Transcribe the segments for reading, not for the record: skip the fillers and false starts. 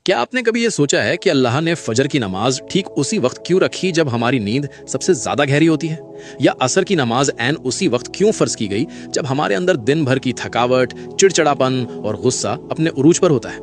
क्या आपने कभी ये सोचा है कि अल्लाह ने फजर की नमाज ठीक उसी वक्त क्यों रखी जब हमारी नींद सबसे ज्यादा गहरी होती है? या असर की नमाज ऐन उसी वक्त क्यों फर्ज की गई जब हमारे अंदर दिन भर की थकावट, चिड़चिड़ापन और गुस्सा अपने उरूज पर होता है?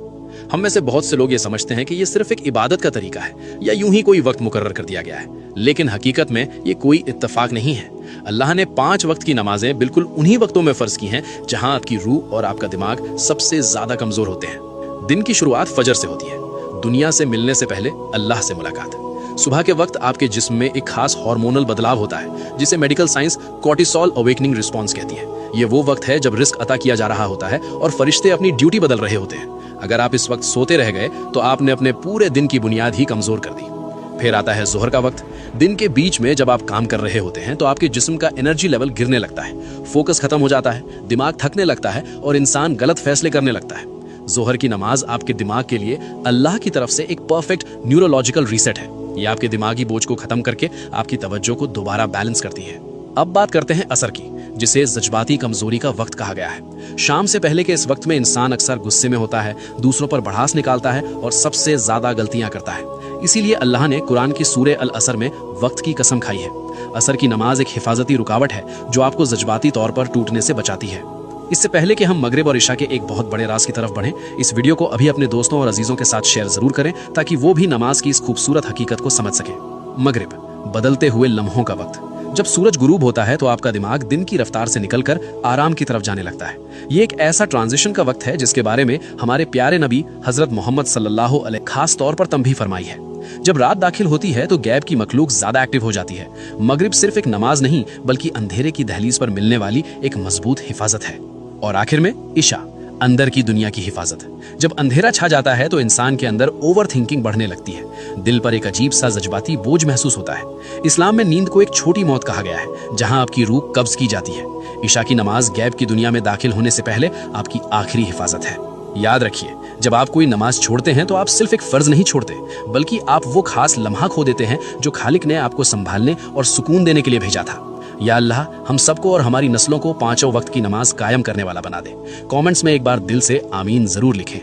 हम में से बहुत से लोग ये समझते हैं कि ये सिर्फ एक इबादत का तरीका है या यूं ही कोई वक्त मुकर्रर कर दिया गया है, लेकिन हकीकत में ये कोई इत्तेफाक नहीं है। अल्लाह ने 5 वक्त की नमाजें बिल्कुल उन्हीं वक्तों में फर्ज की हैं जहां आपकी रूह और आपका दिमाग सबसे ज्यादा कमजोर होते हैं। दिन की शुरुआत फजर से होती है, दुनिया से मिलने से पहले अल्लाह से मुलाकात। सुबह के वक्त आपके जिस्म में एक खास हार्मोनल बदलाव होता है जिसे medical science cortisol awakening response कहती है। ये वो वक्त है जब रिस्क अता किया जा रहा होता है और फरिश्ते अपनी ड्यूटी बदल रहे होते हैं। अगर आप इस वक्त सोते रह गए तो आपने अपने पूरे दिन की बुनियाद ही कमजोर कर दी। फिर आता है जोहर का वक्त। दिन के बीच में जब आप काम कर रहे होते हैं तो आपके जिस्म का एनर्जी लेवल गिरने लगता है, फोकस खत्म हो जाता है, दिमाग थकने लगता है और इंसान गलत फैसले करने लगता है। जोहर की नमाज आपके दिमाग के लिए अल्लाह की तरफ से एक परफेक्ट न्यूरोलॉजिकल रीसेट है। ये आपके दिमागी बोझ को खत्म करके आपकी तवज्जो को दोबारा बैलेंस करती है। अब बात करते हैं असर की, जिसे जज्बाती कमजोरी का वक्त कहा गया है। शाम से पहले के इस वक्त में इंसान अक्सर गुस्से में होता है, दूसरों पर भड़ास निकालता है और सबसे ज्यादा गलतियां करता है। इसीलिए अल्लाह ने कुरान की सूरे अल असर में वक्त की कसम खाई है। असर की नमाज एक हिफाजती रुकावट है जो आपको जज्बाती तौर पर टूटने से बचाती है। इससे पहले कि हम मगरिब और इशा के एक बहुत बड़े राज की तरफ बढ़ें, इस वीडियो को अभी अपने दोस्तों और अजीजों के साथ शेयर जरूर करें ताकि वो भी नमाज की इस खूबसूरत हकीकत को समझ सकें। मगरिब, बदलते हुए लम्हों का वक्त। जब सूरज गुरूब होता है तो आपका दिमाग दिन की रफ्तार से निकलकर आराम की तरफ जाने लगता है। ये एक ऐसा ट्रांजिशन का वक्त है जिसके बारे में हमारे प्यारे नबी हजरत मोहम्मद सल्लल्लाहु अलैहि खास तौर पर तंबीह फरमाई है। जब रात दाखिल होती है तो गैब की मखलूक ज्यादा एक्टिव हो जाती है। मगरिब सिर्फ एक नमाज नहीं बल्कि अंधेरे की दहलीज पर मिलने वाली एक मजबूत हिफाजत है। और आखिर में इशा, अंदर की दुनिया की हिफाजत। जब अंधेरा छा जाता है तो इंसान के अंदर ओवर थिंकिंग बढ़ने लगती है, दिल पर एक अजीब सा जज्बाती बोझ महसूस होता है। इस्लाम में नींद को एक छोटी मौत कहा गया है जहां आपकी रूह कब्ज की जाती है। इशा की नमाज गैब की दुनिया में दाखिल होने से पहले आपकी आखिरी हिफाजत है। याद रखिए, जब आप कोई नमाज छोड़ते हैं तो आप सिर्फ एक फर्ज नहीं छोड़ते बल्कि आप वो खास लम्हा खो देते हैं जो खालिक ने आपको संभालने और सुकून देने के लिए भेजा था। या अल्लाह हम सबको और हमारी नस्लों को 5 वक्त की नमाज कायम करने वाला बना दे। कमेंट्स में एक बार दिल से आमीन जरूर लिखें।